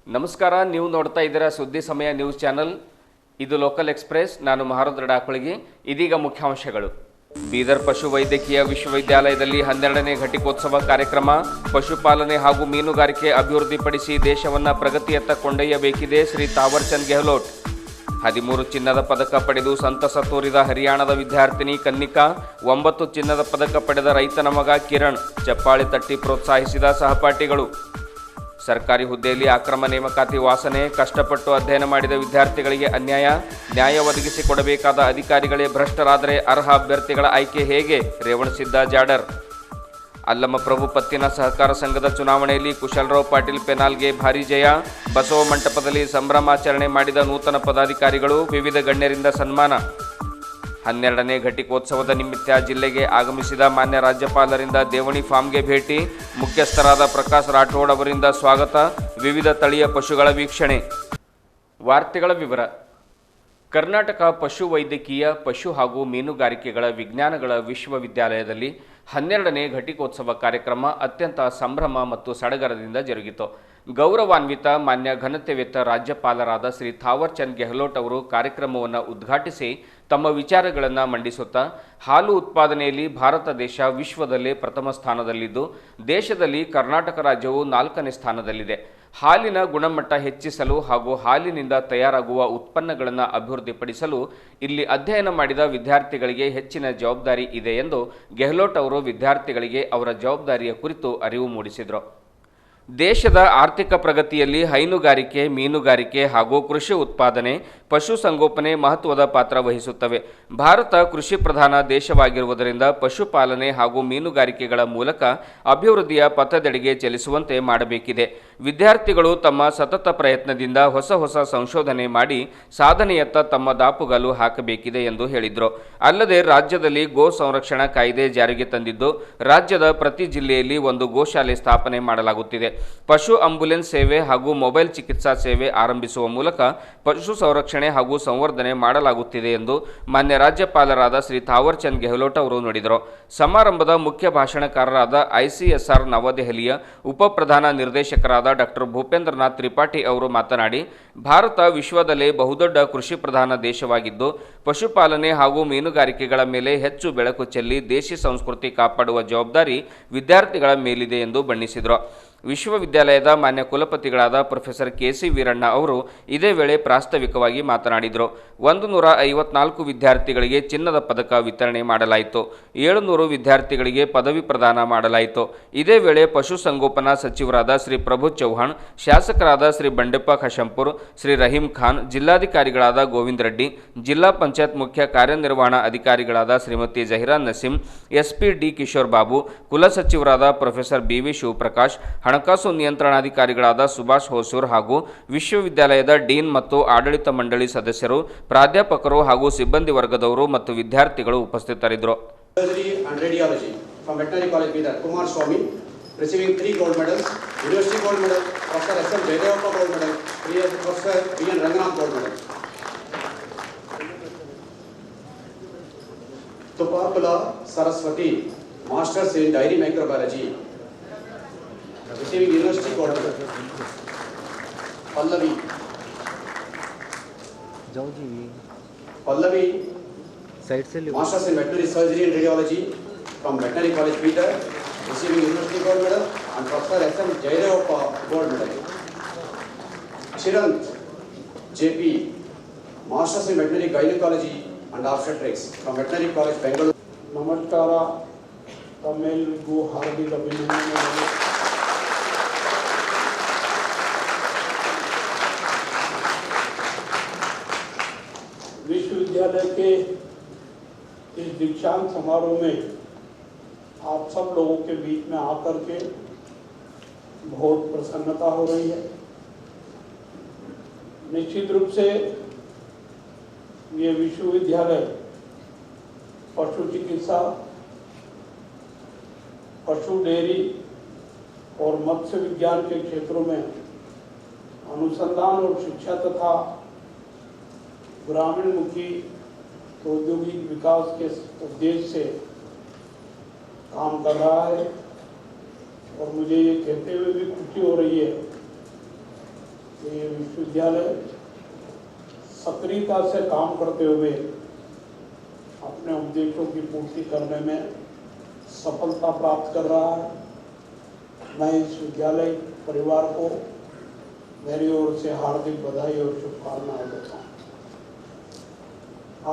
ನಮಸ್ಕಾರ, ನೀವು ನೋಡ್ತಾ ಇದ್ದೀರಾ ಸುದ್ದಿ ಸಮಯ ನ್ಯೂಸ್ ಚಾನೆಲ್. ಇದು ಲೋಕಲ್ ಎಕ್ಸ್ಪ್ರೆಸ್. ನಾನು ಮಹಾರುದ್ರ ಡಾಕುಳಿಗಿ. ಇದೀಗ ಮುಖ್ಯಾಂಶಗಳು. ಬೀದರ್ ಪಶು ವೈದ್ಯಕೀಯ ವಿಶ್ವವಿದ್ಯಾಲಯದಲ್ಲಿ 12ನೇ ಘಟಿಕೋತ್ಸವ ಕಾರ್ಯಕ್ರಮ. ಪಶುಪಾಲನೆ ಹಾಗೂ ಮೀನುಗಾರಿಕೆ ಅಭಿವೃದ್ಧಿಪಡಿಸಿ ದೇಶವನ್ನು ಪ್ರಗತಿಯತ್ತ ಕೊಂಡೊಯ್ಯಬೇಕಿದೆ ಶ್ರೀ ತಾವರ್ಚಂದ್ ಗೆಹ್ಲೋಟ್. 13 ಚಿನ್ನದ ಪದಕ ಪಡೆದು ಸಂತಸ ತೋರಿದ ಹರಿಯಾಣದ ವಿದ್ಯಾರ್ಥಿನಿ ಕನ್ನಿಕಾ. 9 ಚಿನ್ನದ ಪದಕ ಪಡೆದ ರೈತನ ಮಗ ಕಿರಣ್. ಚಪ್ಪಾಳೆ ತಟ್ಟಿ ಪ್ರೋತ್ಸಾಹಿಸಿದ ಸಹಪಾಠಿಗಳು. ಸರ್ಕಾರಿ ಹುದ್ದೆಯಲ್ಲಿ ಅಕ್ರಮ ನೇಮಕಾತಿ ವಾಸನೆ. ಕಷ್ಟಪಟ್ಟು ಅಧ್ಯಯನ ಮಾಡಿದ ವಿದ್ಯಾರ್ಥಿಗಳಿಗೆ ಅನ್ಯಾಯ. ನ್ಯಾಯ ಒದಗಿಸಿಕೊಡಬೇಕಾದ ಅಧಿಕಾರಿಗಳೇ ಭ್ರಷ್ಟರಾದರೆ ಅರ್ಹ ಅಭ್ಯರ್ಥಿಗಳ ಆಯ್ಕೆ ಹೇಗೆ? ರೇವಣಸಿದ್ದ ಜಾಡರ್. ಅಲ್ಲಮ ಪ್ರಭು ಪತ್ತಿನ ಸಹಕಾರ ಸಂಘದ ಚುನಾವಣೆಯಲ್ಲಿ ಕುಶಲರಾವ್ ಪಾಟೀಲ್ ಪೆನಾಲ್ಗೆ ಭಾರೀ ಜಯ. ಬಸವ ಮಂಟಪದಲ್ಲಿ ಸಂಭ್ರಮಾಚರಣೆ ಮಾಡಿದ ನೂತನ ಪದಾಧಿಕಾರಿಗಳು. ವಿವಿಧ ಗಣ್ಯರಿಂದ ಸನ್ಮಾನ. 12ನೇ ಘಟಿಕೋತ್ಸವದ ನಿಮಿತ್ತ ಜಿಲ್ಲೆಗೆ ಆಗಮಿಸಿದ ಮಾನ್ಯ ರಾಜ್ಯಪಾಲರಿಂದ ದೇವಣಿ ಫಾರ್ಮ್ಗೆ ಭೇಟಿ. ಮುಖ್ಯಸ್ಥರಾದ ಪ್ರಕಾಶ್ ರಾಠೋಡ್ ಅವರಿಂದ ಸ್ವಾಗತ. ವಿವಿಧ ತಳಿಯ ಪಶುಗಳ ವೀಕ್ಷಣೆ. ವಾರ್ತೆಗಳ ವಿವರ. ಕರ್ನಾಟಕ ಪಶು ವೈದ್ಯಕೀಯ ಪಶು ಹಾಗೂ ಮೀನುಗಾರಿಕೆಗಳ ವಿಜ್ಞಾನಗಳ ವಿಶ್ವವಿದ್ಯಾಲಯದಲ್ಲಿ 12ನೇ ಘಟಿಕೋತ್ಸವ ಕಾರ್ಯಕ್ರಮ ಅತ್ಯಂತ ಸಂಭ್ರಮ ಮತ್ತು ಸಡಗರದಿಂದ ಜರುಗಿತು. ಗೌರವಾನ್ವಿತ ಮಾನ್ಯ ಘನತೆವೆತ್ತ ರಾಜ್ಯಪಾಲರಾದ ಶ್ರೀ ಥಾವರ್ಚಂದ್ ಗೆಹ್ಲೋಟ್ ಅವರು ಕಾರ್ಯಕ್ರಮವನ್ನು ಉದ್ಘಾಟಿಸಿ ತಮ್ಮ ವಿಚಾರಗಳನ್ನು ಮಂಡಿಸುತ್ತಾ, ಹಾಲು ಉತ್ಪಾದನೆಯಲ್ಲಿ ಭಾರತ ದೇಶ ವಿಶ್ವದಲ್ಲೇ ಪ್ರಥಮ ಸ್ಥಾನದಲ್ಲಿದ್ದು, ದೇಶದಲ್ಲಿ ಕರ್ನಾಟಕ ರಾಜ್ಯವು 4ನೇ ಸ್ಥಾನದಲ್ಲಿದೆ. ಹಾಲಿನ ಗುಣಮಟ್ಟ ಹೆಚ್ಚಿಸಲು ಹಾಗೂ ಹಾಲಿನಿಂದ ತಯಾರಾಗುವ ಉತ್ಪನ್ನಗಳನ್ನು ಅಭಿವೃದ್ಧಿಪಡಿಸಲು ಇಲ್ಲಿ ಅಧ್ಯಯನ ಮಾಡಿದ ವಿದ್ಯಾರ್ಥಿಗಳಿಗೆ ಹೆಚ್ಚಿನ ಜವಾಬ್ದಾರಿ ಇದೆ ಎಂದು ಗೆಹ್ಲೋಟ್ ಅವರು ವಿದ್ಯಾರ್ಥಿಗಳಿಗೆ ಅವರ ಜವಾಬ್ದಾರಿಯ ಕುರಿತು ಅರಿವು ಮೂಡಿಸಿದರು. ದೇಶದ ಆರ್ಥಿಕ ಪ್ರಗತಿಯಲ್ಲಿ ಹೈನುಗಾರಿಕೆ, ಮೀನುಗಾರಿಕೆ ಹಾಗೂ ಕೃಷಿ ಉತ್ಪಾದನೆ, ಪಶುಸಂಗೋಪನೆ ಮಹತ್ವದ ಪಾತ್ರ ವಹಿಸುತ್ತವೆ. ಭಾರತ ಕೃಷಿ ಪ್ರಧಾನ ದೇಶವಾಗಿರುವುದರಿಂದ ಪಶುಪಾಲನೆ ಹಾಗೂ ಮೀನುಗಾರಿಕೆಗಳ ಮೂಲಕ ಅಭಿವೃದ್ಧಿಯ ಪಥದೆಡೆಗೆ ಚಲಿಸುವಂತೆ ಮಾಡಬೇಕಿದೆ. ವಿದ್ಯಾರ್ಥಿಗಳು ತಮ್ಮ ಸತತ ಪ್ರಯತ್ನದಿಂದ ಹೊಸ ಸಂಶೋಧನೆ ಮಾಡಿ ಸಾಧನೆಯತ್ತ ತಮ್ಮ ದಾಪುಗಾಲು ಹಾಕಬೇಕಿದೆ ಎಂದು ಹೇಳಿದರು. ಅಲ್ಲದೆ ರಾಜ್ಯದಲ್ಲಿ ಗೋ ಸಂರಕ್ಷಣಾ ಕಾಯ್ದೆ ಜಾರಿಗೆ ತಂದಿದ್ದು, ರಾಜ್ಯದ ಪ್ರತಿ ಜಿಲ್ಲೆಯಲ್ಲಿ ಒಂದು ಗೋಶಾಲೆ ಸ್ಥಾಪನೆ ಮಾಡಲಾಗುತ್ತಿದೆ. ಪಶು ಆಂಬ್ಯುಲೆನ್ಸ್ ಸೇವೆ ಹಾಗೂ ಮೊಬೈಲ್ ಚಿಕಿತ್ಸಾ ಸೇವೆ ಆರಂಭಿಸುವ ಮೂಲಕ ಪಶು ಸಂರಕ್ಷಣೆ ಹಾಗೂ ಸಂವರ್ಧನೆ ಮಾಡಲಾಗುತ್ತಿದೆ ಎಂದು ಮಾನ್ಯ ರಾಜ್ಯಪಾಲರಾದ ಶ್ರೀ ಥಾವರ್ಚಂದ್ ಗೆಹ್ಲೋಟ್ ಅವರು ನುಡಿದರು. ಸಮಾರಂಭದ ಮುಖ್ಯ ಭಾಷಣಕಾರರಾದ ICSR ನವದೆಹಲಿಯ ಉಪ ಪ್ರಧಾನ ನಿರ್ದೇಶಕರಾದ ಡಾಕ್ಟರ್ ಭೂಪೇಂದ್ರನಾಥ್ ತ್ರಿಪಾಠಿ ಅವರು ಮಾತನಾಡಿ, ಭಾರತ ವಿಶ್ವದಲ್ಲೇ ಬಹುದೊಡ್ಡ ಕೃಷಿ ಪ್ರಧಾನ ದೇಶವಾಗಿದ್ದು, ಪಶುಪಾಲನೆ ಹಾಗೂ ಮೀನುಗಾರಿಕೆಗಳ ಮೇಲೆ ಹೆಚ್ಚು ಬೆಳಕು ಚೆಲ್ಲಿ ದೇಶಿ ಸಂಸ್ಕೃತಿ ಕಾಪಾಡುವ ಜವಾಬ್ದಾರಿ ವಿದ್ಯಾರ್ಥಿಗಳ ಮೇಲಿದೆ ಎಂದು ಬಣ್ಣಿಸಿದರು. ವಿಶ್ವವಿದ್ಯಾಲಯದ ಮಾನ್ಯ ಕುಲಪತಿಗಳಾದ ಪ್ರೊಫೆಸರ್ KC ವೀರಣ್ಣ ಅವರು ಇದೇ ವೇಳೆ ಪ್ರಾಸ್ತಾವಿಕವಾಗಿ ಮಾತನಾಡಿದರು. 154 ವಿದ್ಯಾರ್ಥಿಗಳಿಗೆ ಚಿನ್ನದ ಪದಕ ವಿತರಣೆ ಮಾಡಲಾಯಿತು. 700 ವಿದ್ಯಾರ್ಥಿಗಳಿಗೆ ಪದವಿ ಪ್ರದಾನ ಮಾಡಲಾಯಿತು. ಇದೇ ವೇಳೆ ಪಶುಸಂಗೋಪನಾ ಸಚಿವರಾದ ಶ್ರೀ ಪ್ರಭು ಚೌಹಾಣ್, ಶಾಸಕರಾದ ಶ್ರೀ ಬಂಡೆಪ್ಪ ಖಶಂಪುರ್, ಶ್ರೀ ರಹೀಂ ಖಾನ್, ಜಿಲ್ಲಾಧಿಕಾರಿಗಳಾದ ಗೋವಿಂದ ರೆಡ್ಡಿ, ಜಿಲ್ಲಾ ಪಂಚಾಯತ್ ಮುಖ್ಯ ಕಾರ್ಯನಿರ್ವಹಣಾ ಅಧಿಕಾರಿಗಳಾದ ಶ್ರೀಮತಿ ಜಹಿರಾನ್ ನಸೀಂ, SP D ಕಿಶೋರ್ ಬಾಬು, ಕುಲಸಚಿವರಾದ ಪ್ರೊಫೆಸರ್ BV ಶಿವಪ್ರಕಾಶ್, ಹಣಕಾಸು ನಿಯಂತ್ರಣಾಧಿಕಾರಿಗಳಾದ ಸುಭಾಷ್ ಹೊಸೂರ್ ಹಾಗೂ ವಿಶ್ವವಿದ್ಯಾಲಯದ ಡೀನ್ ಮತ್ತು ಆಡಳಿತ ಮಂಡಳಿ ಸದಸ್ಯರು, ಪ್ರಾಧ್ಯಾಪಕರು ಹಾಗೂ ಸಿಬ್ಬಂದಿ ವರ್ಗದವರು ಮತ್ತು ವಿದ್ಯಾರ್ಥಿಗಳು ಉಪಸ್ಥಿತರಿದ್ದರು. Receiving 3 gold medals, University gold medal, Professor S.M. Jayadevappa gold medal, Professor B.N. Ranganath gold medal. Tupakula Saraswati, Masters in Dairy Microbiology, receiving University gold medal. Pallavi, Masters in Veterinary Surgery and Radiology from Veterinary College Peter, receiving University gold medal, and Professor S.M. Jayadevappa gold medal. Chirant JP, Masters in Veterinary Gynecology and Obstetrics from Veterinary College Bengaluru. ನಮಸ್ಕಾರ. ತಮ್ಮೆಲ್ಲರಿಗೂ ಹಾರ್ದಿಕ ಅಭಿನಂದನೆಗಳು. विश्वविद्यालय के इस दीक्षांत समारोह में आप सब लोगों के बीच में आकर के बहुत प्रसन्नता हो रही है। निश्चित रूप से ये विश्वविद्यालय पशु चिकित्सा, पशु डेयरी और मत्स्य विज्ञान के क्षेत्रों में अनुसंधान और शिक्षा तथा ग्रामीण मुखी औद्योगिक विकास के उद्देश्य से काम कर रहा है। और मुझे ये कहते हुए भी खुशी हो रही है ये विश्वविद्यालय सक्रियता से काम करते हुए अपने उद्देश्यों की पूर्ति करने में सफलता प्राप्त कर रहा है। मैं इस विद्यालय परिवार को मेरी ओर से हार्दिक बधाई और शुभकामनाएं देता हूँ।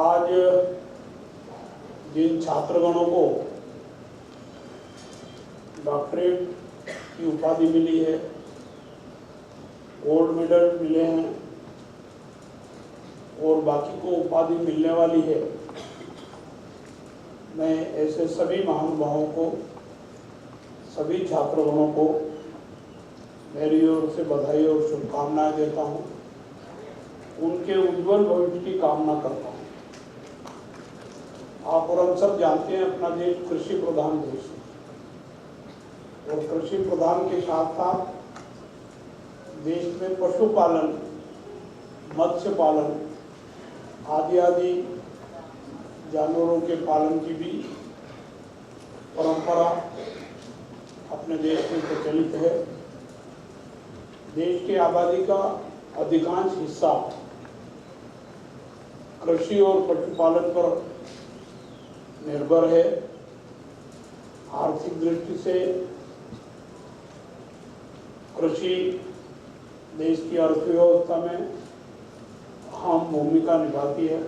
आज जिन छात्रगणों को डॉक्टरेट की उपाधि मिली है, गोल्ड मेडल मिले हैं और बाकी को उपाधि मिलने वाली है, मैं ऐसे सभी महानुभावों को, सभी छात्रगणों को मेरी ओर से बधाई और शुभकामनाएं देता हूं। उनके उज्जवल भविष्य की कामना करता हूं। आप और हम सब जानते हैं अपना देश कृषि प्रधान देश है और कृषि प्रधान के साथ साथ देश में पशुपालन, मत्स्य पालन आदि जानवरों के पालन की भी परंपरा अपने देश में प्रचलित है। देश की आबादी का अधिकांश हिस्सा कृषि और पशुपालन पर निर्भर है। आर्थिक दृष्टि से कृषि देश की अर्थव्यवस्था में अहम भूमिका निभाती है।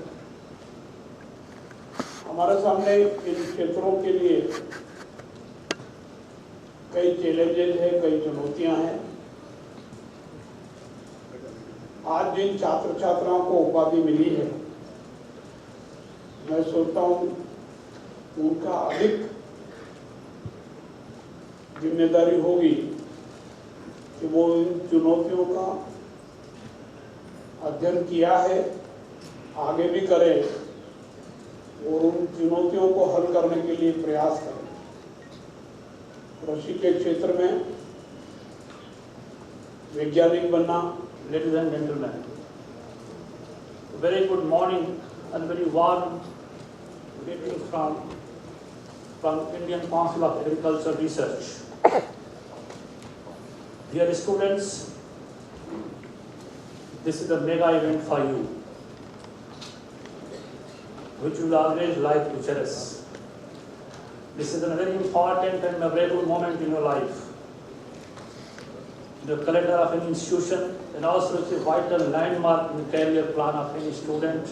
हमारे सामने इन क्षेत्रों के लिए कई चैलेंजेस हैं, कई चुनौतियां हैं। आज जिन छात्र छात्राओं को उपाधि मिली है, मैं सोचता हूं उनका अधिक जिम्मेदारी होगी कि वो इन चुनौतियों का अध्ययन किया है, आगे भी करें और उन चुनौतियों को हल करने के लिए प्रयास करें। कृषि के क्षेत्र में वैज्ञानिक बनना। Ladies and gentlemen, very good morning and very warm greetings from Indian Council of Agricultural Research. Dear students, this is a mega event for you, which you will always like to cherish. This is a very important and memorable moment in your life, in the calendar of any institution, and also it's a vital landmark in the career plan of any student,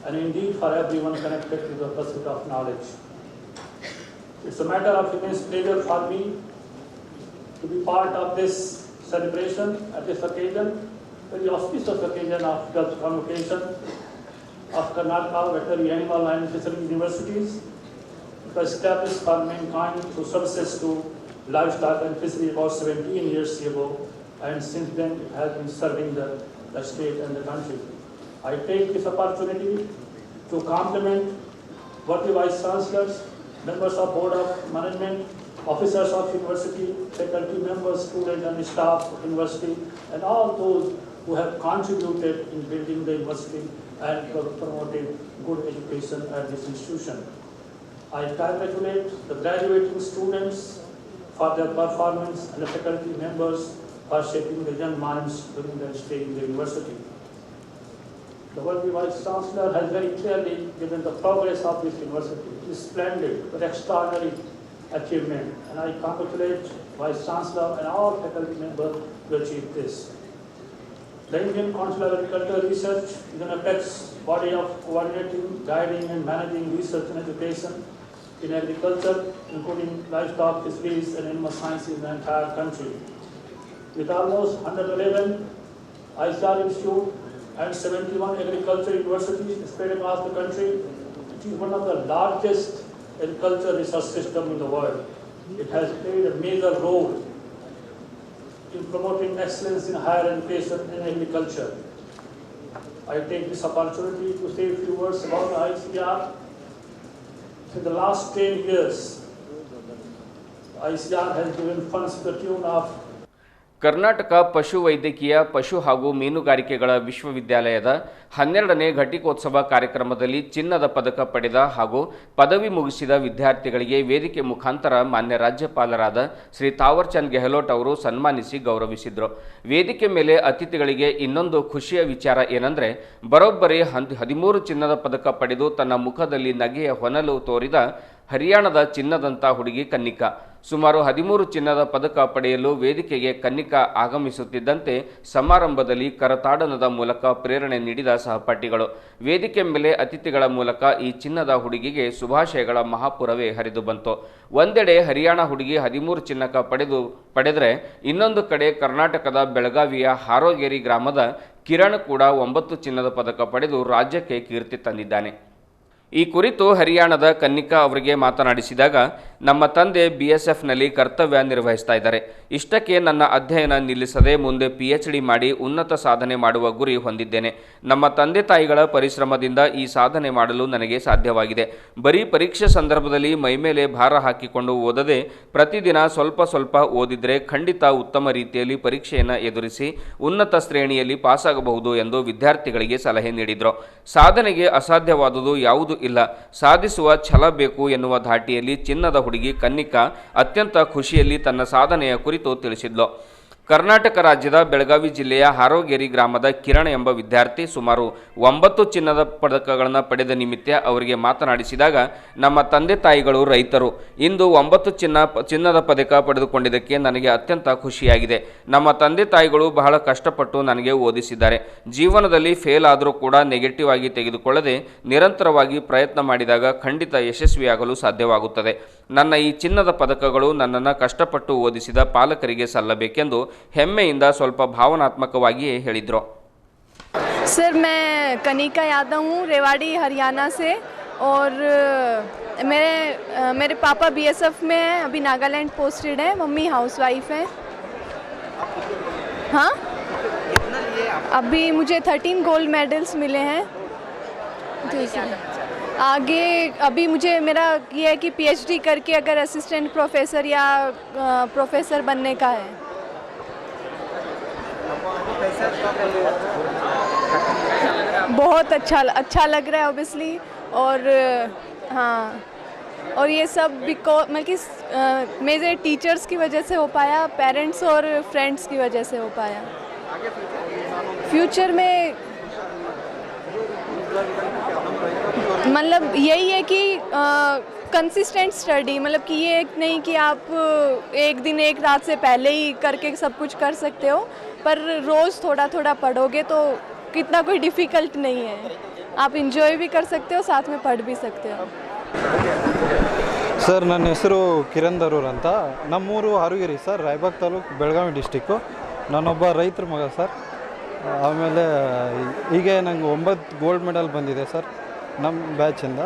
and indeed for everyone connected to the pursuit of knowledge. It's a matter of immense pleasure for me to be part of this celebration at this occasion, very auspicious occasion of the convocation of Karnataka Veterinary Animal and Fishery Universities, which was established for mankind through services to livestock and fishery about 17 years ago, and since then it has been serving the state and the country. I take this opportunity to compliment worthy Vice Chancellors, members of Board of Management, officers of university, faculty members, students and staff of university, and all those who have contributed in building the university and promoting good education at this institution. I congratulate the graduating students for their performance and the faculty members for shaping the young minds during their stay in the university. The worthy Vice Chancellor has very clearly given the progress of this university. It is splendid, but extraordinary achievement, and I congratulate Vice Chancellor and all faculty members to achieve this. The Indian Council of Agricultural Research is an apex body of coordinating, guiding and managing research and education in agriculture, including livestock, fisheries and animal sciences in the entire country. With almost 111 ICR institutes and 71 agricultural universities spread across the country, it is one of the largest agricultural research systems in the world. It has played a major role in promoting excellence in higher education and agriculture. I take this opportunity to say a few words about the ICR. In the last 10 years, ICR has given funds to the tune of Karnataka ಪಶುವೈದ್ಯಕೀಯ ಪಶು ಹಾಗೂ ಮೀನುಗಾರಿಕೆಗಳ ವಿಶ್ವವಿದ್ಯಾಲಯದ 12ನೇ ಘಟಿಕೋತ್ಸವ ಕಾರ್ಯಕ್ರಮದಲ್ಲಿ ಚಿನ್ನದ ಪದಕ ಪಡೆದ ಹಾಗೂ ಪದವಿ ಮುಗಿಸಿದ ವಿದ್ಯಾರ್ಥಿಗಳಿಗೆ ವೇದಿಕೆ ಮುಖಾಂತರ ಮಾನ್ಯ ರಾಜ್ಯಪಾಲರಾದ ಶ್ರೀ ತಾವರ್ಚಂದ್ ಗೆಹ್ಲೋಟ್ ಅವರು ಸನ್ಮಾನಿಸಿ ಗೌರವಿಸಿದರು. ವೇದಿಕೆ ಮೇಲೆ ಅತಿಥಿಗಳಿಗೆ ಇನ್ನೊಂದು ಖುಷಿಯ ವಿಚಾರ ಏನಂದರೆ, ಬರೋಬ್ಬರಿ 13 ಚಿನ್ನದ ಪದಕ ಪಡೆದು ತನ್ನ ಮುಖದಲ್ಲಿ ನಗೆಯ ಹೊನಲು ತೋರಿದ ಹರಿಯಾಣದ ಚಿನ್ನದಂತ ಹುಡುಗಿ ಕನ್ನಿಕಾ. ಸುಮಾರು 13 ಚಿನ್ನದ ಪದಕ ಪಡೆಯಲು ವೇದಿಕೆಗೆ ಕನ್ನಿಕಾ ಆಗಮಿಸುತ್ತಿದ್ದಂತೆ ಸಮಾರಂಭದಲ್ಲಿ ಕರತಾಡನದ ಮೂಲಕ ಪ್ರೇರಣೆ ನೀಡಿದ ಸಹಪಾಠಿಗಳು. ವೇದಿಕೆ ಮೇಲೆ ಅತಿಥಿಗಳ ಮೂಲಕ ಈ ಚಿನ್ನದ ಹುಡುಗಿಗೆ ಶುಭಾಶಯಗಳ ಮಹಾಪುರವೇ ಹರಿದು ಬಂತು. ಒಂದೆಡೆ ಹರಿಯಾಣ ಹುಡುಗಿ 13 ಚಿನ್ನಕ ಪಡೆದರೆ ಇನ್ನೊಂದು ಕಡೆ ಕರ್ನಾಟಕದ ಬೆಳಗಾವಿಯ ಹಾರೋಗೇರಿ ಗ್ರಾಮದ ಕಿರಣ್ ಕೂಡ 9 ಚಿನ್ನದ ಪದಕ ಪಡೆದು ರಾಜ್ಯಕ್ಕೆ ಕೀರ್ತಿ ತಂದಿದ್ದಾನೆ. ಈ ಕುರಿತು ಹರಿಯಾಣದ ಕನ್ನಿಕಾ ಅವರಿಗೆ ಮಾತನಾಡಿಸಿದಾಗ, ನಮ್ಮ ತಂದೆ BSFನಲ್ಲಿ ಕರ್ತವ್ಯ ನಿರ್ವಹಿಸ್ತಾ ಇದ್ದಾರೆ. ಇಷ್ಟಕ್ಕೆ ನನ್ನ ಅಧ್ಯಯನ ನಿಲ್ಲಿಸದೆ ಮುಂದೆ PhD ಮಾಡಿ ಉನ್ನತ ಸಾಧನೆ ಮಾಡುವ ಗುರಿ ಹೊಂದಿದ್ದೇನೆ. ನಮ್ಮ ತಂದೆ ತಾಯಿಗಳ ಪರಿಶ್ರಮದಿಂದ ಈ ಸಾಧನೆ ಮಾಡಲು ನನಗೆ ಸಾಧ್ಯವಾಗಿದೆ. ಬರೀ ಪರೀಕ್ಷೆ ಸಂದರ್ಭದಲ್ಲಿ ಮೈಮೇಲೆ ಭಾರ ಹಾಕಿಕೊಂಡು ಓದದೆ ಪ್ರತಿದಿನ ಸ್ವಲ್ಪ ಓದಿದ್ರೆ ಖಂಡಿತ ಉತ್ತಮ ರೀತಿಯಲ್ಲಿ ಪರೀಕ್ಷೆಯನ್ನು ಎದುರಿಸಿ ಉನ್ನತ ಶ್ರೇಣಿಯಲ್ಲಿ ಪಾಸಾಗಬಹುದು ಎಂದು ವಿದ್ಯಾರ್ಥಿಗಳಿಗೆ ಸಲಹೆ ನೀಡಿದರು. ಸಾಧನೆಗೆ ಅಸಾಧ್ಯವಾದುದು ಯಾವುದೂ ಇಲ್ಲ, ಸಾಧಿಸುವ ಛಲ ಬೇಕು ಎನ್ನುವ ಧಾಟಿಯಲ್ಲಿ ಚಿನ್ನದ ಹುಡುಗಿ ಕನ್ನಿಕಾ ಅತ್ಯಂತ ಖುಷಿಯಲ್ಲಿ ತನ್ನ ಸಾಧನೆಯ ಕುರಿತು ತಿಳಿಸಿದ್ಲು. ಕರ್ನಾಟಕ ರಾಜ್ಯದ ಬೆಳಗಾವಿ ಜಿಲ್ಲೆಯ ಹಾರೋಗೇರಿ ಗ್ರಾಮದ ಕಿರಣ್ ಎಂಬ ವಿದ್ಯಾರ್ಥಿ ಸುಮಾರು 9 ಚಿನ್ನದ ಪದಕಗಳನ್ನು ಪಡೆದ ನಿಮಿತ್ತ ಅವರಿಗೆ ಮಾತನಾಡಿಸಿದಾಗ, ನಮ್ಮ ತಂದೆ ತಾಯಿಗಳು ರೈತರು. ಇಂದು 9 ಚಿನ್ನದ ಪದಕ ಪಡೆದುಕೊಂಡಿದ್ದಕ್ಕೆ ನನಗೆ ಅತ್ಯಂತ ಖುಷಿಯಾಗಿದೆ. ನಮ್ಮ ತಂದೆ ತಾಯಿಗಳು ಬಹಳ ಕಷ್ಟಪಟ್ಟು ನನಗೆ ಓದಿಸಿದ್ದಾರೆ. ಜೀವನದಲ್ಲಿ ಫೇಲ್ ಆದರೂ ಕೂಡ ನೆಗೆಟಿವ್ ಆಗಿ ತೆಗೆದುಕೊಳ್ಳದೆ ನಿರಂತರವಾಗಿ ಪ್ರಯತ್ನ ಮಾಡಿದಾಗ ಖಂಡಿತ ಯಶಸ್ವಿಯಾಗಲು ಸಾಧ್ಯವಾಗುತ್ತದೆ. ನನ್ನ ಈ ಚಿನ್ನದ ಪದಕಗಳು ನನ್ನನ್ನು ಕಷ್ಟಪಟ್ಟು ಓದಿಸಿದ ಪಾಲಕರಿಗೆ ಸಲ್ಲಬೇಕೆಂದು ಹೆಮ್ಮೆಯಿಂದ ಸ್ವಲ್ಪ ಭಾವನಾತ್ಮಕವಾಗಿಯೇ ಹೇಳಿದರು. सर, मैं कनिका यादव हूँ, रेवाड़ी हरियाणा से, और मेरे पापा BSF में हैं, अभी नागालैंड पोस्टेड है, मम्मी हाउसवाइफ है. हाँ, अभी मुझे 13 गोल्ड मेडल्स मिले हैं. आगे अभी मुझे मेरा ये है कि PhD करके अगर असिस्टेंट प्रोफेसर या प्रोफेसर बनने का है. बहुत अच्छा लग रहा है ऑब्वियसली. और हाँ, और ये सब मतलब कि मेरे टीचर्स की वजह से हो पाया, पेरेंट्स और फ्रेंड्स की वजह से हो पाया. फ्यूचर में मतलब यही है कि कंसिस्टेंट स्टडी, मतलब कि ये एक नहीं कि आप एक दिन एक रात से पहले ही करके सब कुछ कर सकते हो, पर रोज़ थोड़ा पढ़ोगे तो कितना कोई डिफ़िकल्ट नहीं है. आप इंजॉय भी कर सकते हो, साथ में पढ़ भी सकते हो. ಸರ್, ನನ್ನ ಹೆಸರು ಕಿರಣ್ ದರೂರ್ ಅಂತ. ನಮ್ಮೂರು ಹಾರೋಗೇರಿ ಸರ್, ರಾಯಬಾಗ್ ತಾಲೂಕು, ಬೆಳಗಾವಿ ಡಿಸ್ಟಿಕ್ಕು. ನಾನೊಬ್ಬ ರೈತರ ಮಗ ಸರ್. ಆಮೇಲೆ ಹೀಗೆ ನಂಗೆ 9 ಗೋಲ್ಡ್ ಮೆಡಲ್ ಬಂದಿದೆ ಸರ್ ನಮ್ಮ ಬ್ಯಾಚಿಂದ.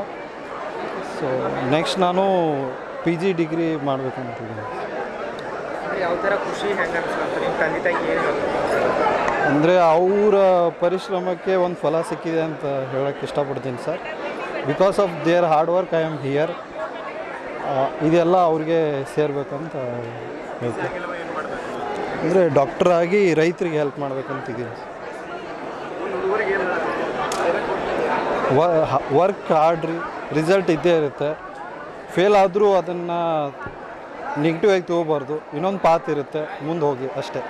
ಸೊ ನೆಕ್ಸ್ಟ್ ನಾನು PG ಡಿಗ್ರಿ ಮಾಡಬೇಕಂತಿದ್ದೀನಿ. ಯಾವ ಥರ ಖುಷಿ ಹೆಂಗೆ ಅನ್ಸುತ್ತೆ ನಿಮ್ಮ ತಂದೆ ತಾಯಿಗೆ ಏನು ಅಂದರೆ ಅವರ ಪರಿಶ್ರಮಕ್ಕೆ ಒಂದು ಫಲ ಸಿಕ್ಕಿದೆ ಅಂತ ಹೇಳೋಕ್ಕೆ ಇಷ್ಟಪಡ್ತೀನಿ sir. Because of their hard work I am here. ಇದೆಲ್ಲ ಅವ್ರಿಗೆ ಸೇರಬೇಕಂತ ಹೇಳ್ತೀನಿ. ಅಂದರೆ ಡಾಕ್ಟ್ರಾಗಿ ರೈತರಿಗೆ ಹೆಲ್ಪ್ ಮಾಡ್ಬೇಕಂತಿದ್ದೀನಿ. ವರ್ಕ್ ಹಾರ್ಡ್ ರೀ, ರಿಸಲ್ಟ್ ಇದ್ದೇ ಇರುತ್ತೆ. ಫೇಲ್ ಆದರೂ ಅದನ್ನು ನೆಗೆಟಿವ್ ಆಗಿ ತೊಗೋಬಾರ್ದು. ಇನ್ನೊಂದು ಪಾತ್ ಇರುತ್ತೆ, ಮುಂದೆ ಹೋಗಿ ಅಷ್ಟೇ.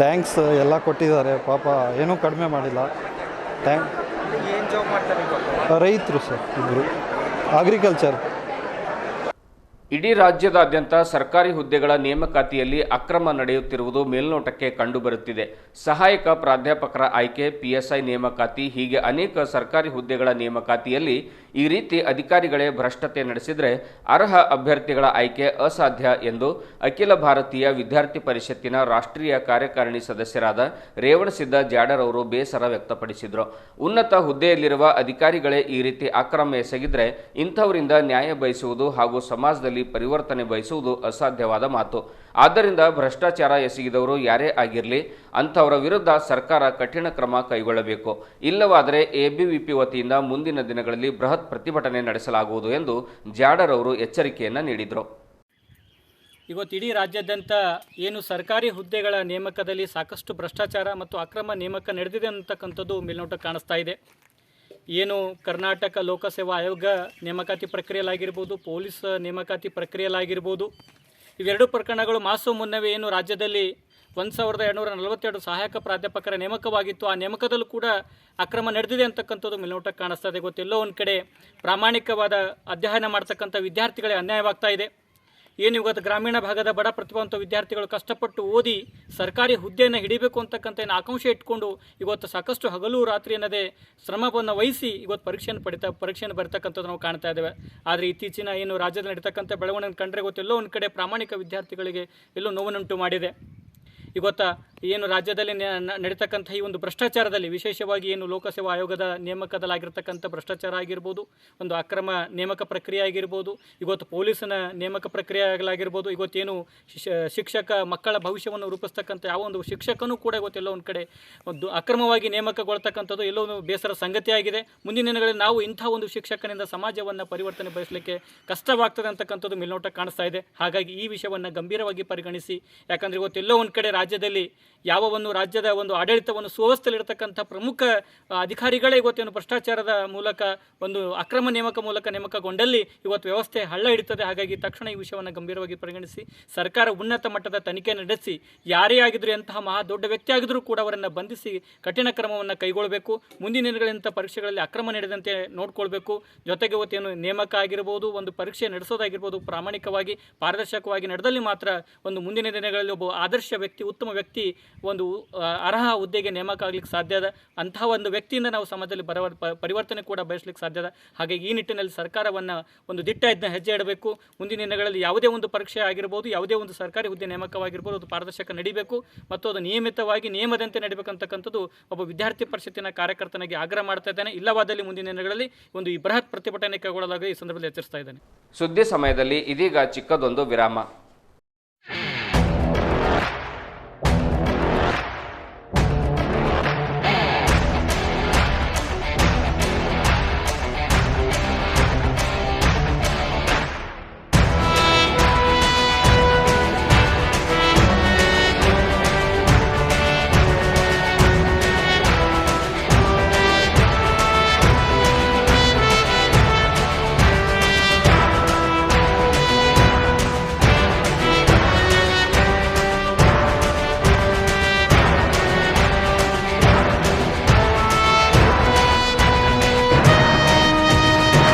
ಥ್ಯಾಂಕ್ಸ್, ಎಲ್ಲ ಕೊಟ್ಟಿದ್ದಾರೆ ಪಾಪ, ಏನೂ ಕಡಿಮೆ ಮಾಡಿಲ್ಲ. ಏನು ಜಾಬ್ ಮಾಡ್ತಾರೆ? ರೈತರು ಸರ್, ಇಬ್ಬರು ಅಗ್ರಿಕಲ್ಚರ್. ಇಡೀ ರಾಜ್ಯದಾದ್ಯಂತ ಸರ್ಕಾರಿ ಹುದ್ದೆಗಳ ನೇಮಕಾತಿಯಲ್ಲಿ ಅಕ್ರಮ ನಡೆಯುತ್ತಿರುವುದು ಮೇಲ್ನೋಟಕ್ಕೆ ಕಂಡುಬರುತ್ತಿದೆ. ಸಹಾಯಕ ಪ್ರಾಧ್ಯಾಪಕರ ಆಯ್ಕೆ, PSI ನೇಮಕಾತಿ, ಹೀಗೆ ಅನೇಕ ಸರ್ಕಾರಿ ಹುದ್ದೆಗಳ ನೇಮಕಾತಿಯಲ್ಲಿ ಈ ರೀತಿ ಅಧಿಕಾರಿಗಳೇ ಭ್ರಷ್ಟತೆ ನಡೆಸಿದರೆ ಅರ್ಹ ಅಭ್ಯರ್ಥಿಗಳ ಆಯ್ಕೆ ಅಸಾಧ್ಯ ಎಂದು ಅಖಿಲ ಭಾರತೀಯ ವಿದ್ಯಾರ್ಥಿ ಪರಿಷತ್ತಿನ ರಾಷ್ಟ್ರೀಯ ಕಾರ್ಯಕಾರಿಣಿ ಸದಸ್ಯರಾದ ರೇವಣಸಿದ್ದ ಜಾಡರ್ ಅವರು ಬೇಸರ ವ್ಯಕ್ತಪಡಿಸಿದರು. ಉನ್ನತ ಹುದ್ದೆಯಲ್ಲಿರುವ ಅಧಿಕಾರಿಗಳೇ ಈ ರೀತಿ ಅಕ್ರಮ ಎಸಗಿದರೆ ಇಂಥವರಿಂದ ನ್ಯಾಯ ಬಯಸುವುದು ಹಾಗೂ ಸಮಾಜದಲ್ಲಿ ಪರಿವರ್ತನೆ ಬಯಸುವುದು ಅಸಾಧ್ಯವಾದ ಮಾತು. ಆದ್ದರಿಂದ ಭ್ರಷ್ಟಾಚಾರ ಎಸಗಿದವರು ಯಾರೇ ಆಗಿರಲಿ ಅಂಥವರ ವಿರುದ್ಧ ಸರ್ಕಾರ ಕಠಿಣ ಕ್ರಮ ಕೈಗೊಳ್ಳಬೇಕು. ಇಲ್ಲವಾದರೆ ABVP ವತಿಯಿಂದ ಮುಂದಿನ ದಿನಗಳಲ್ಲಿ ಬೃಹತ್ ಪ್ರತಿಭಟನೆ ನಡೆಸಲಾಗುವುದು ಎಂದು ಜಾಡರ್ ಅವರು ಎಚ್ಚರಿಕೆಯನ್ನು ನೀಡಿದರು. ಇವತ್ತು ಇಡೀ ರಾಜ್ಯಾದ್ಯಂತ ಏನು ಸರ್ಕಾರಿ ಹುದ್ದೆಗಳ ನೇಮಕದಲ್ಲಿ ಸಾಕಷ್ಟು ಭ್ರಷ್ಟಾಚಾರ ಮತ್ತು ಅಕ್ರಮ ನೇಮಕ ನಡೆದಿದೆ ಅಂತಕ್ಕಂಥದ್ದು ಮೇಲ್ನೋಟಕ್ಕೆ ಕಾಣಿಸ್ತಾ ಇದೆ. ಏನು ಕರ್ನಾಟಕ ಲೋಕಸೇವಾ ಆಯೋಗ ನೇಮಕಾತಿ ಪ್ರಕ್ರಿಯೆಯಲ್ಲಾಗಿರ್ಬೋದು, ಪೊಲೀಸ್ ನೇಮಕಾತಿ ಪ್ರಕ್ರಿಯೆಯಲ್ಲಾಗಿರ್ಬೋದು, ಇವೆರಡು ಪ್ರಕರಣಗಳು ಮಾಸು ಮುನ್ನವೇ ಏನು ರಾಜ್ಯದಲ್ಲಿ 1242 ಸಹಾಯಕ ಪ್ರಾಧ್ಯಾಪಕರ ನೇಮಕವಾಗಿತ್ತು. ಆ ನೇಮಕದಲ್ಲೂ ಕೂಡ ಅಕ್ರಮ ನಡೆದಿದೆ ಅಂತಕ್ಕಂಥದ್ದು ಮೇಲ್ನೋಟಕ್ಕೆ ಕಾಣಿಸ್ತಾ ಇದೆ. ಗೊತ್ತೆಲ್ಲೋ ಒಂದು ಕಡೆ ಪ್ರಾಮಾಣಿಕವಾದ ಅಧ್ಯಯನ ಮಾಡ್ತಕ್ಕಂಥ ವಿದ್ಯಾರ್ಥಿಗಳೇ ಅನ್ಯಾಯವಾಗ್ತಾ ಇದೆ. ಏನು ಇವತ್ತು ಗ್ರಾಮೀಣ ಭಾಗದ ಬಡ ಪ್ರತಿಭಾವಂತ ವಿದ್ಯಾರ್ಥಿಗಳು ಕಷ್ಟಪಟ್ಟು ಓದಿ ಸರ್ಕಾರಿ ಹುದ್ದೆಯನ್ನು ಹಿಡಿಬೇಕು ಅಂತಕ್ಕಂಥ ಏನು ಆಕಾಂಕ್ಷೆ ಇಟ್ಕೊಂಡು ಇವತ್ತು ಸಾಕಷ್ಟು ಹಗಲು ರಾತ್ರಿ ಅನ್ನದೇ ಶ್ರಮವನ್ನು ವಹಿಸಿ ಇವತ್ತು ಪರೀಕ್ಷೆಯನ್ನು ಬರ್ತಕ್ಕಂಥದ್ದು ನಾವು ಕಾಣ್ತಾ ಇದ್ದೇವೆ. ಆದರೆ ಇತ್ತೀಚಿನ ಏನು ರಾಜ್ಯದಲ್ಲಿ ನಡೀತಕ್ಕಂಥ ಬೆಳವಣಿಗೆ ಕಂಡ್ರೆ ಗೊತ್ತೆಲ್ಲೋ ಒಂದು ಕಡೆ ಪ್ರಾಮಾಣಿಕ ವಿದ್ಯಾರ್ಥಿಗಳಿಗೆ ಎಲ್ಲೋ ನೋವನ್ನುಂಟು ಮಾಡಿದೆ. ಇವತ್ತು ಏನು ರಾಜ್ಯದಲ್ಲಿ ನಡೀತಕ್ಕಂಥ ಈ ಒಂದು ಭ್ರಷ್ಟಾಚಾರದಲ್ಲಿ ವಿಶೇಷವಾಗಿ ಏನು ಲೋಕಸೇವಾ ಆಯೋಗದ ನೇಮಕದಲ್ಲಾಗಿರ್ತಕ್ಕಂಥ ಭ್ರಷ್ಟಾಚಾರ ಆಗಿರ್ಬೋದು, ಒಂದು ಅಕ್ರಮ ನೇಮಕ ಪ್ರಕ್ರಿಯೆ ಆಗಿರ್ಬೋದು, ಇವತ್ತು ಪೊಲೀಸನ ನೇಮಕ ಪ್ರಕ್ರಿಯೆಗಳಾಗಿರ್ಬೋದು, ಇವತ್ತೇನು ಶಿಕ್ಷಕ ಮಕ್ಕಳ ಭವಿಷ್ಯವನ್ನು ರೂಪಿಸ್ತಕ್ಕಂಥ ಯಾವ ಒಂದು ಶಿಕ್ಷಕನೂ ಕೂಡ ಇವತ್ತೆಲ್ಲೋ ಒಂದು ಕಡೆ ಒಂದು ಅಕ್ರಮವಾಗಿ ನೇಮಕಗೊಳ್ತಕ್ಕಂಥದ್ದು ಎಲ್ಲೋ ಒಂದು ಬೇಸರ ಸಂಗತಿಯಾಗಿದೆ. ಮುಂದಿನ ದಿನಗಳಲ್ಲಿ ನಾವು ಇಂಥ ಒಂದು ಶಿಕ್ಷಕನಿಂದ ಸಮಾಜವನ್ನು ಪರಿವರ್ತನೆ ಬಯಸಲಿಕ್ಕೆ ಕಷ್ಟವಾಗ್ತದೆ ಅಂತಕ್ಕಂಥದ್ದು ಮೇಲ್ನೋಟಕ್ಕೆ ಕಾಣಿಸ್ತಾ ಇದೆ. ಹಾಗಾಗಿ ಈ ವಿಷಯವನ್ನು ಗಂಭೀರವಾಗಿ ಪರಿಗಣಿಸಿ, ಯಾಕಂದರೆ ಇವತ್ತೆಲ್ಲೋ ಒಂದು ಕಡೆ ರಾಜ್ಯದಲ್ಲಿ ಯಾವ ಒಂದು ರಾಜ್ಯದ ಒಂದು ಆಡಳಿತವನ್ನು ಸುವ್ಯವಸ್ಥೆಯಲ್ಲಿರ್ತಕ್ಕಂಥ ಪ್ರಮುಖ ಅಧಿಕಾರಿಗಳೇ ಇವತ್ತೇನು ಭ್ರಷ್ಟಾಚಾರದ ಮೂಲಕ ಒಂದು ಅಕ್ರಮ ನೇಮಕಗೊಂಡಲ್ಲಿ ಇವತ್ತು ವ್ಯವಸ್ಥೆ ಹಳ್ಳ ಹಿಡಿತದೆ. ಹಾಗಾಗಿ ತಕ್ಷಣ ಈ ವಿಷಯವನ್ನು ಗಂಭೀರವಾಗಿ ಪರಿಗಣಿಸಿ ಸರ್ಕಾರ ಉನ್ನತ ಮಟ್ಟದ ತನಿಖೆ ನಡೆಸಿ ಯಾರೇ ಆಗಿದ್ರು, ಎಂತಹ ಮಹಾ ದೊಡ್ಡ ವ್ಯಕ್ತಿ ಆಗಿದ್ರೂ ಕೂಡ ಅವರನ್ನು ಬಂಧಿಸಿ ಕಠಿಣ ಕ್ರಮವನ್ನು ಕೈಗೊಳ್ಳಬೇಕು. ಮುಂದಿನ ದಿನಗಳಿಂದ ಪರೀಕ್ಷೆಗಳಲ್ಲಿ ಅಕ್ರಮ ನಡೆದಂತೆ ನೋಡ್ಕೊಳ್ಬೇಕು. ಜೊತೆಗೆ ಇವತ್ತೇನು ನೇಮಕ ಆಗಿರ್ಬೋದು, ಒಂದು ಪರೀಕ್ಷೆ ನಡೆಸೋದಾಗಿರ್ಬೋದು, ಪ್ರಾಮಾಣಿಕವಾಗಿ ಪಾರದರ್ಶಕವಾಗಿ ನಡೆದಲ್ಲಿ ಮಾತ್ರ ಒಂದು ಮುಂದಿನ ದಿನಗಳಲ್ಲಿ ಒಬ್ಬ ಆದರ್ಶ ವ್ಯಕ್ತಿ, ಉತ್ತಮ ವ್ಯಕ್ತಿ ಒಂದು ಅರ್ಹ ಹುದ್ದೆಗೆ ನೇಮಕ ಆಗ್ಲಿಕ್ಕೆ ಸಾಧ್ಯ ಅದ. ಅಂತಹ ಒಂದು ವ್ಯಕ್ತಿಯಿಂದ ನಾವು ಸಮಾಜದಲ್ಲಿ ಪರಿವರ್ತನೆ ಕೂಡ ಬಯಸಲಿಕ್ಕೆ ಸಾಧ್ಯ ಅದ. ಹಾಗಾಗಿ ಈ ನಿಟ್ಟಿನಲ್ಲಿ ಸರ್ಕಾರವನ್ನು ಒಂದು ದಿಟ್ಟ ಹೆಜ್ಜೆ ಇಡಬೇಕು. ಮುಂದಿನ ದಿನಗಳಲ್ಲಿ ಯಾವುದೇ ಒಂದು ಪರೀಕ್ಷೆ ಆಗಿರ್ಬೋದು, ಯಾವುದೇ ಒಂದು ಸರ್ಕಾರಿ ಹುದ್ದೆ ನೇಮಕವಾಗಿರ್ಬೋದು, ಅದು ಪಾರದರ್ಶಕ ನಡೀಬೇಕು ಮತ್ತು ಅದು ನಿಯಮಿತವಾಗಿ ನಿಯಮದಂತೆ ನಡೀಬೇಕಂತಕ್ಕಂಥದ್ದು ಒಬ್ಬ ವಿದ್ಯಾರ್ಥಿ ಪರಿಷತ್ತಿನ ಕಾರ್ಯಕರ್ತನಾಗಿ ಆಗ್ರಹ ಮಾಡ್ತಾ ಇದ್ದೇನೆ. ಇಲ್ಲವಾದಲ್ಲಿ ಮುಂದಿನ ದಿನಗಳಲ್ಲಿ ಒಂದು ಈ ಬೃಹತ್ ಪ್ರತಿಭಟನೆ ಕೈಗೊಳ್ಳಲಾಗಿ ಈ ಸಂದರ್ಭದಲ್ಲಿ ಎಚ್ಚರಿಸ್ತಾ ಇದ್ದೇನೆ. ಸುದ್ದಿ ಸಮಯದಲ್ಲಿ ಇದೀಗ ಚಿಕ್ಕದೊಂದು ವಿರಾಮ.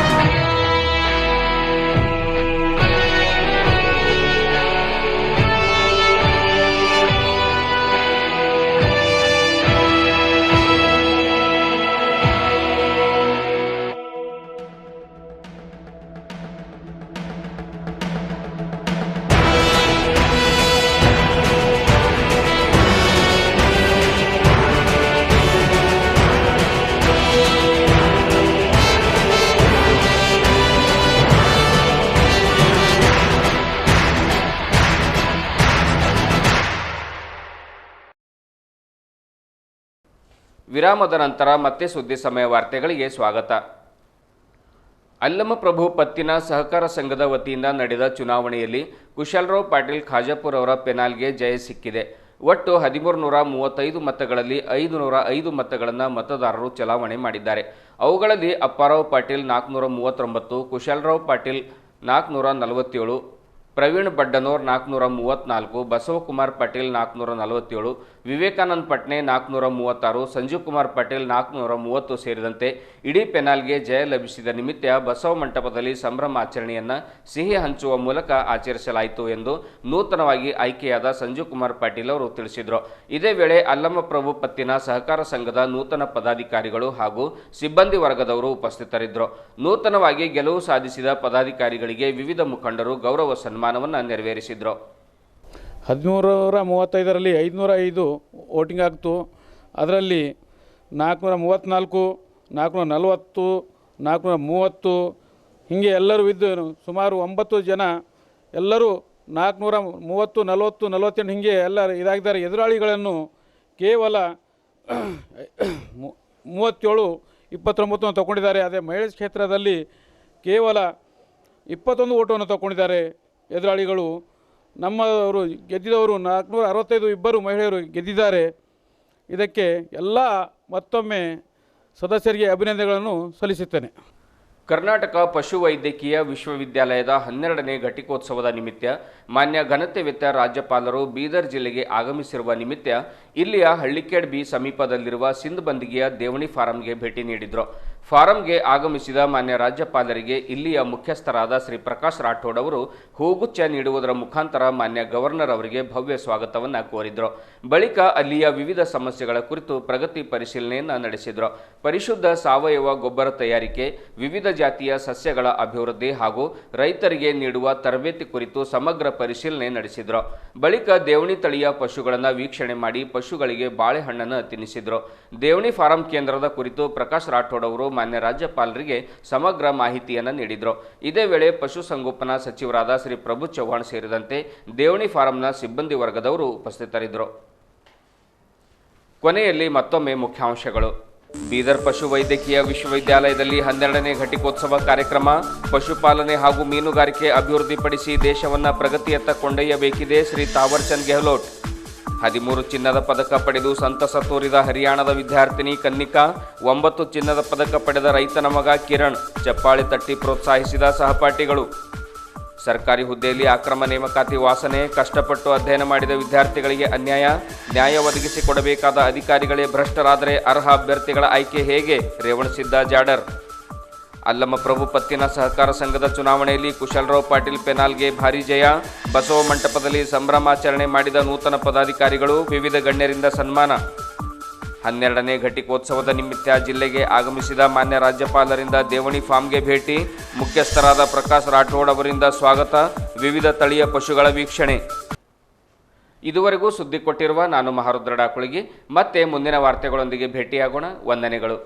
ವಿರಾಮದ ನಂತರ ಮತ್ತೆ ಸುದ್ದಿ ಸಮಯ ವಾರ್ತೆಗಳಿಗೆ ಸ್ವಾಗತ. ಅಲ್ಲಮಪ್ರಭು ಪತ್ತಿನ ಸಹಕಾರ ಸಂಘದ ವತಿಯಿಂದ ನಡೆದ ಚುನಾವಣೆಯಲ್ಲಿ ಕುಶಲರಾವ್ ಪಾಟೀಲ್ ಖಾಜಾಪುರ್ ಅವರ ಪೆನಾಲ್ಗೆ ಜಯ ಸಿಕ್ಕಿದೆ. ಒಟ್ಟು 1335 ಮತಗಳಲ್ಲಿ 505 ಮತಗಳನ್ನು ಮತದಾರರು ಚಲಾವಣೆ ಮಾಡಿದ್ದಾರೆ. ಅವುಗಳಲ್ಲಿ ಅಪ್ಪಾರಾವ್ ಪಾಟೀಲ್ 439, ಕುಶಲರಾವ್ ಪಾಟೀಲ್ 447, ಪ್ರವೀಣ್ ಬಡ್ಡನೋರ್ 434, ಬಸವಕುಮಾರ್ ಪಾಟೀಲ್ 447, ವಿವೇಕಾನಂದ್ ಪಟ್ನೆ 436, ಸಂಜೀವ್ ಕುಮಾರ್ ಪಾಟೀಲ್ 430 ಸೇರಿದಂತೆ ಇಡೀ ಪೆನಾಲ್ಗೆ ಜಯ ಲಭಿಸಿದ ನಿಮಿತ್ತ ಬಸವ ಮಂಟಪದಲ್ಲಿ ಸಂಭ್ರಮಾಚರಣೆಯನ್ನು ಸಿಹಿ ಹಂಚುವ ಮೂಲಕ ಆಚರಿಸಲಾಯಿತು ಎಂದು ನೂತನವಾಗಿ ಆಯ್ಕೆಯಾದ ಸಂಜೀವ್ ಕುಮಾರ್ ಪಾಟೀಲ್ ಅವರು ತಿಳಿಸಿದರು. ಇದೇ ವೇಳೆ ಅಲ್ಲಮಪ್ರಭು ಪತ್ತಿನ ಸಹಕಾರ ಸಂಘದ ನೂತನ ಪದಾಧಿಕಾರಿಗಳು ಹಾಗೂ ಸಿಬ್ಬಂದಿ ವರ್ಗದವರು ಉಪಸ್ಥಿತರಿದ್ದರು. ನೂತನವಾಗಿ ಗೆಲುವು ಸಾಧಿಸಿದ ಪದಾಧಿಕಾರಿಗಳಿಗೆ ವಿವಿಧ ಮುಖಂಡರು ಗೌರವ ಸನ್ಮಾನವನ್ನು ನೆರವೇರಿಸಿದರು. 1335ರಲ್ಲಿ 505 ವೋಟಿಂಗ್ ಆಗ್ತು. ಅದರಲ್ಲಿ 434, 440, 430 ಹೀಗೆ ಎಲ್ಲರೂ ಇದ್ದು ಸುಮಾರು 9 ಜನ ಎಲ್ಲರೂ 430, 40, 48 ಹೀಗೆ ಎಲ್ಲ ಇದಾಗಿದ್ದಾರೆ. ಎದುರಾಳಿಗಳನ್ನು ಕೇವಲ 37, 29 ತಗೊಂಡಿದ್ದಾರೆ. ಅದೇ ಮಹಿಳಾ ಕ್ಷೇತ್ರದಲ್ಲಿ ಕೇವಲ 21 ಓಟವನ್ನು ತಗೊಂಡಿದ್ದಾರೆ ಎದುರಾಳಿಗಳು. ನಮ್ಮವರು ಗೆದ್ದಿದವರು 465 ಇಬ್ಬರು ಮಹಿಳೆಯರು ಗೆದ್ದಿದ್ದಾರೆ. ಇದಕ್ಕೆ ಎಲ್ಲ ಮತ್ತೊಮ್ಮೆ ಸದಸ್ಯರಿಗೆ ಅಭಿನಂದನೆಗಳನ್ನು ಸಲ್ಲಿಸುತ್ತೇನೆ. ಕರ್ನಾಟಕ ಪಶುವೈದ್ಯಕೀಯ ವಿಶ್ವವಿದ್ಯಾಲಯದ 12ನೇ ಘಟಿಕೋತ್ಸವದ ನಿಮಿತ್ತ ಮಾನ್ಯ ಘನತೆವೆತ್ತ ರಾಜ್ಯಪಾಲರು ಬೀದರ್ ಜಿಲ್ಲೆಗೆ ಆಗಮಿಸಿರುವ ನಿಮಿತ್ತ ಇಲ್ಲಿಯ ಹಳ್ಳಿಕೇಡ್ ಬಿ ಸಮೀಪದಲ್ಲಿರುವ ಸಿಂಧಬಂದಿಗೆಯ ದೇವಣಿ ಫಾರಂಗೆ ಭೇಟಿ ನೀಡಿದರು. ಫಾರಂಗೆ ಆಗಮಿಸಿದ ಮಾನ್ಯ ರಾಜ್ಯಪಾಲರಿಗೆ ಇಲ್ಲಿಯ ಮುಖ್ಯಸ್ಥರಾದ ಶ್ರೀ ಪ್ರಕಾಶ್ ರಾಠೋಡ್ ಅವರು ಹೂಗುಚ್ಛ ನೀಡುವುದರ ಮುಖಾಂತರ ಮಾನ್ಯ ಗವರ್ನರ್ ಅವರಿಗೆ ಭವ್ಯ ಸ್ವಾಗತವನ್ನು ಕೋರಿದರು. ಬಳಿಕ ಅಲ್ಲಿಯ ವಿವಿಧ ಸಮಸ್ಯೆಗಳ ಕುರಿತು ಪ್ರಗತಿ ಪರಿಶೀಲನೆಯನ್ನು ನಡೆಸಿದರು. ಪರಿಶುದ್ಧ ಸಾವಯವ ಗೊಬ್ಬರ ತಯಾರಿಕೆ, ವಿವಿಧ ಜಾತಿಯ ಸಸ್ಯಗಳ ಅಭಿವೃದ್ಧಿ ಹಾಗೂ ರೈತರಿಗೆ ನೀಡುವ ತರಬೇತಿ ಕುರಿತು ಸಮಗ್ರ ಪರಿಶೀಲನೆ ನಡೆಸಿದರು. ಬಳಿಕ ದೇವಣಿ ತಳಿಯ ಪಶುಗಳನ್ನು ವೀಕ್ಷಣೆ ಮಾಡಿ ಪಶುಗಳಿಗೆ ಬಾಳೆಹಣ್ಣನ್ನು ತಿನ್ನಿಸಿದರು. ದೇವಣಿ ಫಾರಂ ಕೇಂದ್ರದ ಕುರಿತು ಪ್ರಕಾಶ್ ರಾಠೋಡ್ ಅವರು ಮಾನ್ಯ ರಾಜ್ಯಪಾಲರಿಗೆ ಸಮಗ್ರ ಮಾಹಿತಿಯನ್ನು ನೀಡಿದರು. ಇದೇ ವೇಳೆ ಪಶುಸಂಗೋಪನಾ ಸಚಿವರಾದ ಶ್ರೀ ಪ್ರಭು ಚವ್ಹಾಣ್ ಸೇರಿದಂತೆ ದೇವಣಿ ಫಾರಂನ ಸಿಬ್ಬಂದಿ ವರ್ಗದವರು ಉಪಸ್ಥಿತರಿದ್ದರು. ಕೊನೆಯಲ್ಲಿ ಮತ್ತೊಮ್ಮೆ ಮುಖ್ಯಾಂಶಗಳು. ಬೀದರ್ ಪಶುವೈದ್ಯಕೀಯ ವಿಶ್ವವಿದ್ಯಾಲಯದಲ್ಲಿ 12ನೇ ಘಟಿಕೋತ್ಸವ ಕಾರ್ಯಕ್ರಮ. ಪಶುಪಾಲನೆ ಹಾಗೂ ಮೀನುಗಾರಿಕೆ ಅಭಿವೃದ್ಧಿಪಡಿಸಿ ದೇಶವನ್ನು ಪ್ರಗತಿಯತ್ತ ಕೊಂಡೊಯ್ಯಬೇಕಿದೆ ಶ್ರೀ ತಾವರ್ಚಂದ್ ಗೆಹ್ಲೋಟ್. 13 ಚಿನ್ನದ ಪದಕ ಪಡೆದು ಸಂತಸ ತೋರಿದ ಹರಿಯಾಣದ ವಿದ್ಯಾರ್ಥಿನಿ ಕನ್ನಿಕಾ. 9 ಚಿನ್ನದ ಪದಕ ಪಡೆದ ರೈತನ ಮಗ ಕಿರಣ್. ಚಪ್ಪಾಳೆ ತಟ್ಟಿ ಪ್ರೋತ್ಸಾಹಿಸಿದ ಸಹಪಾಠಿಗಳು. ಸರ್ಕಾರಿ ಹುದ್ದೆಯಲ್ಲಿ ಅಕ್ರಮ ನೇಮಕಾತಿ ವಾಸನೆ. ಕಷ್ಟಪಟ್ಟು ಅಧ್ಯಯನ ಮಾಡಿದ ವಿದ್ಯಾರ್ಥಿಗಳಿಗೆ ಅನ್ಯಾಯ. ನ್ಯಾಯ ಒದಗಿಸಿಕೊಡಬೇಕಾದ ಅಧಿಕಾರಿಗಳೇ ಭ್ರಷ್ಟರಾದರೆ ಅರ್ಹ ಅಭ್ಯರ್ಥಿಗಳ ಆಯ್ಕೆ ಹೇಗೆ? ರೇವಣಸಿದ್ದ ಜಾಡರ್. ಅಲ್ಲಮ ಪ್ರಭು ಪತ್ತಿನ ಸಹಕಾರ ಸಂಘದ ಚುನಾವಣೆಯಲ್ಲಿ ಕುಶಲರಾವ್ ಪಾಟೀಲ್ ಪೆನಾಲ್ಗೆ ಭಾರೀ ಜಯ. ಬಸವ ಮಂಟಪದಲ್ಲಿ ಸಂಭ್ರಮಾಚರಣೆ ಮಾಡಿದ ನೂತನ ಪದಾಧಿಕಾರಿಗಳು. ವಿವಿಧ ಗಣ್ಯರಿಂದ ಸನ್ಮಾನ. 12ನೇ ಘಟಿಕೋತ್ಸವದ ನಿಮಿತ್ತ ಜಿಲ್ಲೆಗೆ ಆಗಮಿಸಿದ ಮಾನ್ಯ ರಾಜ್ಯಪಾಲರಿಂದ ದೇವಣಿ ಫಾರ್ಮ್ಗೆ ಭೇಟಿ. ಮುಖ್ಯಸ್ಥರಾದ ಪ್ರಕಾಶ್ ರಾಠೋಡ್ ಅವರಿಂದ ಸ್ವಾಗತ. ವಿವಿಧ ತಳಿಯ ಪಶುಗಳ ವೀಕ್ಷಣೆ. ಇದುವರೆಗೂ ಸುದ್ದಿ ಕೊಟ್ಟಿರುವ ನಾನು ಮಹಾರುದ್ರ ಡಾಕುಳಿಗಿ. ಮತ್ತೆ ಮುಂದಿನ ವಾರ್ತೆಗಳೊಂದಿಗೆ ಭೇಟಿಯಾಗೋಣ. ವಂದನೆಗಳು.